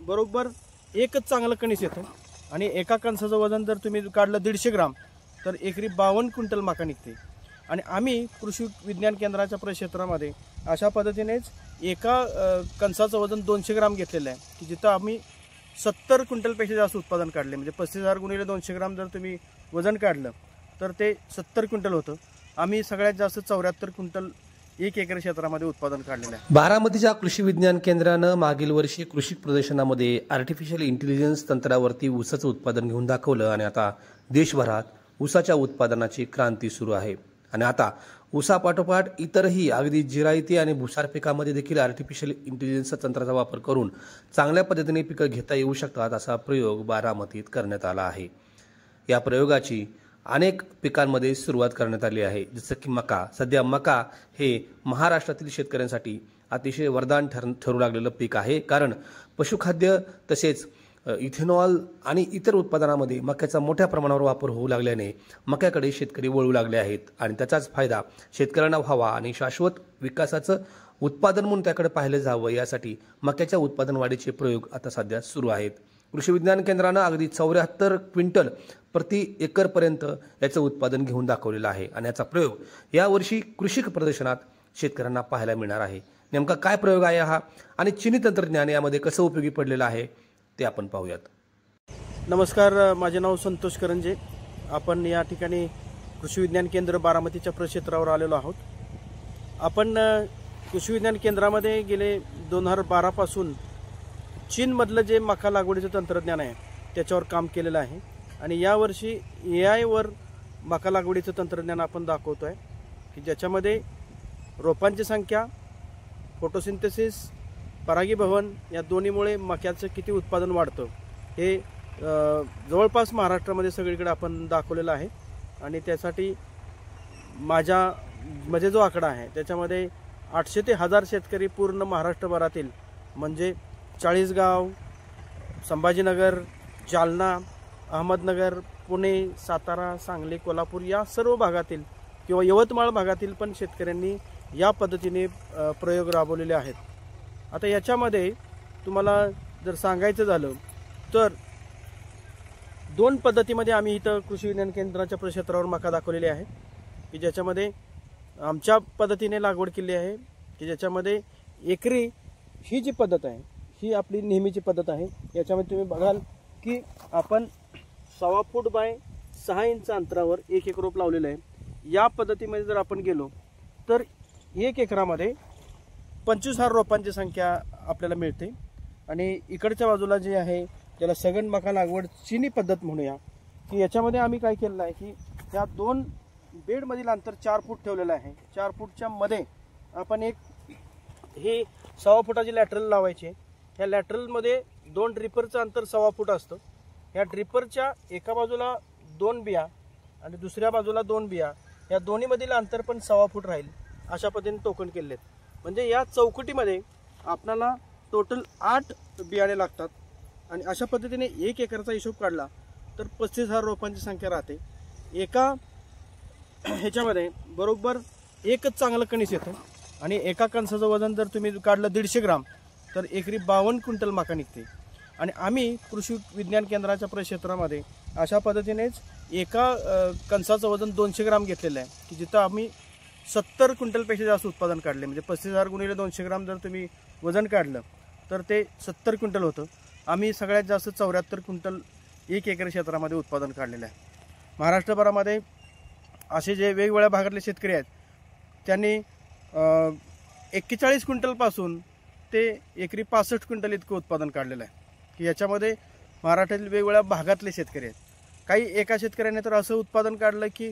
बरोबर एकच चांगलं कणीस येतं आणि एका कणसाचं वजन जर तुम्ही काढलं 150 ग्राम तर एकरी 52 क्विंटल मका निघते। आणि आम्ही कृषी विज्ञान केंद्राच्या परिक्षेत्रामध्ये अशा पद्धतीनेच एका कणसाचं वजन 200 ग्राम घेतलेलं आहे की जिथं आम्ही 70 क्विंटलपेक्षा जास्त उत्पादन काढले। म्हणजे 35,000 गुणिले 200 ग्राम जर तुम्ही वजन काढलं तर ते 70 क्विंटल होतं। आम्ही सगळ्यात जास्त 74 क्विंटल 1 एकर क्षेत्रामध्ये उत्पादन काढलेलं आहे। बारामतीच्या कृषी विज्ञान केंद्रानं मागील वर्षी कृषी प्रदर्शनामध्ये आर्टिफिशियल इंटेलिजन्स तंत्रावरती ऊसाचं उत्पादन घेऊन दाखवलं आणि आता देशभरात ऊसाच्या उत्पादनाची क्रांती सुरू आहे। आणि आता ऊसापाठोपाठ इतरही अगदी जिरायती आणि भुसार पिकामध्ये देखील आर्टिफिशियल इंटेलिजन्स तंत्राचा वापर करून चांगल्या पद्धतीने पिकं घेता येऊ शकतात असा प्रयोग बारामतीत करण्यात आला आहे। या प्रयोगाची अनेक पिकांमध्ये सुरुवात करण्यात आली आहे, जसं की मका। सध्या मका हे महाराष्ट्रातील शेतकऱ्यांसाठी अतिशय वरदान ठरू लागलेलं पीक आहे, कारण पशुखाद्य तसेच इथेनॉल आणि इतर उत्पादनामध्ये मक्याचा मोठ्या प्रमाणावर वापर होऊ लागल्याने मक्याकडे शेतकरी वळू लागले आहेत आणि त्याचाच फायदा शेतकऱ्यांना व्हावा आणि शाश्वत विकासाचं उत्पादन म्हणून त्याकडे पाहिलं जावं यासाठी मक्याच्या उत्पादन वाढीचे प्रयोग आता सध्या सुरू आहेत। कृषी विज्ञान केंद्रानं अगदी 74 क्विंटल प्रति एकरपर्यंत याचं उत्पादन घेऊन दाखवलेलं आहे आणि याचा प्रयोग यावर्षी कृषी प्रदर्शनात शेतकऱ्यांना पाहायला मिळणार आहे। नेमका काय प्रयोग आहे हा आणि चिनी तंत्रज्ञान यामध्ये कसं उपयोगी पडलेलं आहे ते आपण पाहूयात। नमस्कार, माझे नाव संतोष करंजे। आपण या ठिकाणी कृषी विज्ञान केंद्र बारामतीच्या प्रक्षेत्रावर आलेलो आहोत। आपण कृषी विज्ञान केंद्रामध्ये गेले 2012 पासून चीनमधलं जे मका लागवडीचं तंत्रज्ञान आहे त्याच्यावर काम केलेलं आहे आणि यावर्षी AI वर मका लागवडीचं तंत्रज्ञान आपण दाखवतो आहे की ज्याच्यामध्ये रोपांची संख्या, फोटोसिंथेसिस, परागीभवन या दोन्हीमुळे मक्याचं किती उत्पादन वाढतं हे जवळपास महाराष्ट्रामध्ये सगळीकडे आपण दाखवलेलं आहे। आणि त्यासाठी माझे जो आकडा आहे त्याच्यामध्ये 800 ते 1000 शेतकरी पूर्ण महाराष्ट्रभरातील म्हणजे चाळीसगाव, संभाजीनगर, जालना, अहमदनगर, पुणे, सातारा, सांगली, कोल्हापूर या सर्व भागातील किंवा यवतमाळ भागातील पण शेतकऱ्यांनी या पद्धतीने प्रयोग राबवलेले आहेत। आता याच्यामध्ये तुम्हाला जर सांगायचं झालं तर 2 पद्धतीमध्ये आम्ही इथं कृषी विज्ञान केंद्राच्या प्रक्षेत्रावर मका दाखवलेली आहे की ज्याच्यामध्ये आमच्या पद्धतीने लागवड केली आहे की ज्याच्यामध्ये एकरी ही जी पद्धत आहे ही आपली नेहमीची पद्धत आहे। याच्यामध्ये तुम्ही बघाल की आपण 1.25 फूट बाय 6 इंच अंतरावर 1 एक रोप लावलेलं आहे। या पद्धतीमध्ये जर आपण गेलो तर 1 एकरामध्ये 25,000 रोपांची संख्या आपल्याला मिळते। आणि इकडच्या बाजूला जे आहे त्याला सघन मका लागवड चिनी पद्धत म्हणूया की याच्यामध्ये आम्ही काय केलेलं आहे की त्या 2 बेडमधील अंतर 4 फूट ठेवलेलं आहे। 4 फूटच्या मध्ये आपण एक हे 1.25 फुटाची लॅटरल लावायची। ह्या लॅटरलमध्ये 2 ड्रिपरचं अंतर 1.25 फूट असतं। ह्या ड्रिपरच्या एका बाजूला 2 बिया आणि दुसऱ्या बाजूला 2 बिया, या दोन्हीमधील अंतर पण 1.25 फूट राहील अशा पद्धतीने टोकन केले आहेत। म्हणजे या चौकटीमध्ये आपल्याला टोटल 8 बियाणे लागतात आणि अशा पद्धतीने 1 एकरचा हिशोब काढला तर 35,000 रोपांची संख्या राहते। एका ह्याच्यामध्ये बरोबर एकच चांगलं कणीस येतं आणि एका कणसाचं वजन जर तुम्ही काढलं 150 ग्राम तर एकरी 52 क्विंटल मका निघते। आणि आम्ही कृषी विज्ञान केंद्राच्या प्रक्षेत्रामध्ये अशा पद्धतीनेच एका कणसाचं वजन 200 ग्राम घेतलेलं आहे की जिथं आम्ही 70 क्विंटलपेक्षा जास्त उत्पादन काढले। म्हणजे 35,000 गुणिले 200 ग्राम जर तुम्ही वजन काढलं तर ते 70 क्विंटल होतं। आम्ही सगळ्यात जास्त 74 क्विंटल 1 एकर क्षेत्रामध्ये उत्पादन काढलेलं आहे। महाराष्ट्रभरामध्ये असे जे वेगवेगळ्या भागातले शेतकरी आहेत त्यांनी 41 क्विंटलपासून ते एकरी 65 क्विंटल इतकं उत्पादन काढलेलं आहे की याच्यामध्ये महाराष्ट्रातील वेगवेगळ्या भागातले शेतकरी आहेत। काही एका शेतकऱ्याने तर असं उत्पादन काढलं की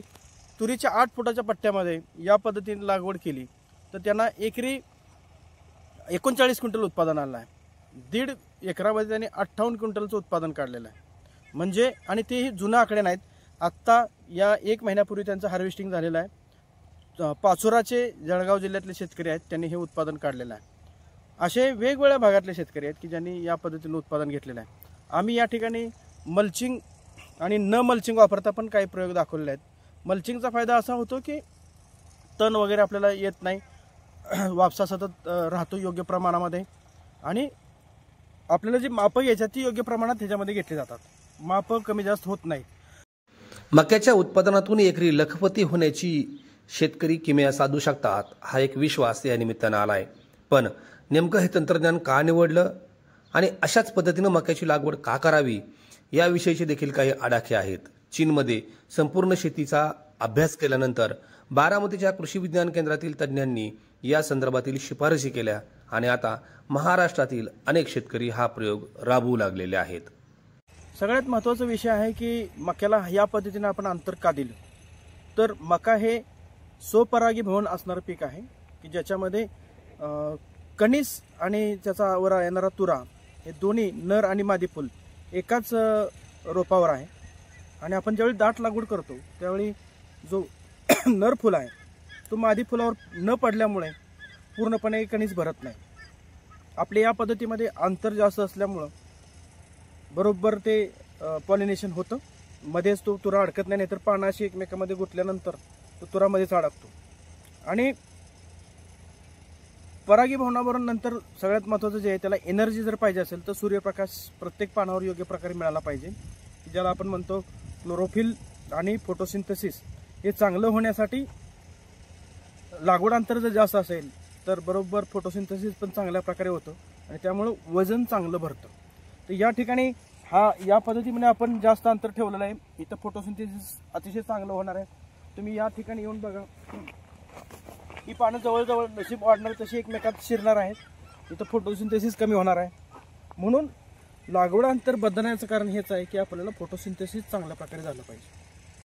तुरीच्या 8 फुटाच्या पट्ट्यामध्ये या पद्धतीने लागवड केली तर त्यांना एकरी 39 क्विंटल उत्पादन आलं आहे। 1.5 एकरामध्ये त्यांनी 58 क्विंटलचं उत्पादन काढलेलं आहे। म्हणजे आणि तेही जुना आकडे नाहीत, आत्ता या 1 महिन्यापूर्वी त्यांचं हार्वेस्टिंग झालेलं आहे। पाचोराचे जळगाव जिल्ह्यातले शेतकरी आहेत त्यांनी हे उत्पादन काढलेलं आहे। असे वेगवेगळ्या भागातले शेतकरी आहेत की ज्यांनी या पद्धतीने उत्पादन घेतलेलं आहे। आम्ही या ठिकाणी मल्चिंग आणि न मल्चिंग वापरता पण काही प्रयोग दाखवलेले आहेत। मल्चिंगचा फायदा असा होतो की तण वगैरे आपल्याला येत नाही, वापसा सतत राहतो योग्य प्रमाणामध्ये आणि आपल्याला जी मापं घ्यायची ती योग्य प्रमाणात ह्याच्यामध्ये घेतली जातात. मापं कमी जास्त होत नाही. मक्याच्या उत्पादनातून एकरी लखपती होण्याची शेतकरी किमया साधू शकतात, हा एक विश्वास या निमित्तानं आलाय. पण नेमकं हे तंत्रज्ञान का निवडलं आणि अशाच पद्धतीनं मक्याची लागवड का करावी याविषयीचे देखील काही आडाखे आहेत. चीनमध्ये संपूर्ण शेतीचा अभ्यास केल्यानंतर बारामतीच्या कृषी विज्ञान केंद्रातील तज्ज्ञांनी या संदर्भातील शिफारसी केल्या आणि आता महाराष्ट्रातील अनेक शेतकरी हा प्रयोग राबवू लागलेले आहेत. सगळ्यात महत्त्वाचा विषय आहे की मक्याला या पद्धतीने आपण अंतर का दिलं. तर मका हे स्वपरागी भवन असणारं पीक आहे की ज्याच्यामध्ये कणीस आणि त्याचा वर येणारा तुरा हे दोन्ही नर आणि मादी फुल एकाच रोपावर आहे. आणि आपण ज्यावेळी दाट लागवड करतो त्यावेळी जो नर फुल आहे तो मादी फुलावर न पडल्यामुळे पूर्णपणे कणीस भरत नाही. आपल्या या पद्धतीमध्ये अंतर जास्त असल्यामुळं बरोबर ते पॉलिनेशन होतं. मध्येच तो तुरा अडकत नाही, नाहीतर पानाशी एकमेकांमध्ये गुंतल्यानंतर तो तुरामध्येच अडकतो. आणि परागीभवनावरून नंतर सगळ्यात महत्त्वाचं जे आहे त्याला एनर्जी जर पाहिजे असेल तर सूर्यप्रकाश प्रत्येक पानावर योग्य प्रकारे मिळाला पाहिजे, ज्याला आपण म्हणतो क्लोरोफिल आणि फोटोसिंथेसिस. हे चांगलं होण्यासाठी लागवड अंतर जर जास्त असेल तर बरोबर फोटोसिंथेसिस पण चांगल्या प्रकारे होतं आणि त्यामुळं वजन चांगलं भरतं. तर या ठिकाणी या पद्धतीने आपण जास्त अंतर ठेवलेलं आहे. इथं फोटोसिंथेसिस अतिशय चांगलं होणार आहे. तुम्ही या ठिकाणी येऊन बघा, ही पानं जवळजवळ नशीब वाढणार तशी एकमेकात शिरणार आहेत. इथं फोटोसिंथेसिस कमी होणार आहे. म्हणून लागवड अंतर बदलण्याचं कारण हेच आहे की आपल्याला फोटोसिंथेसिस चांगल्या प्रकारे झालं पाहिजे.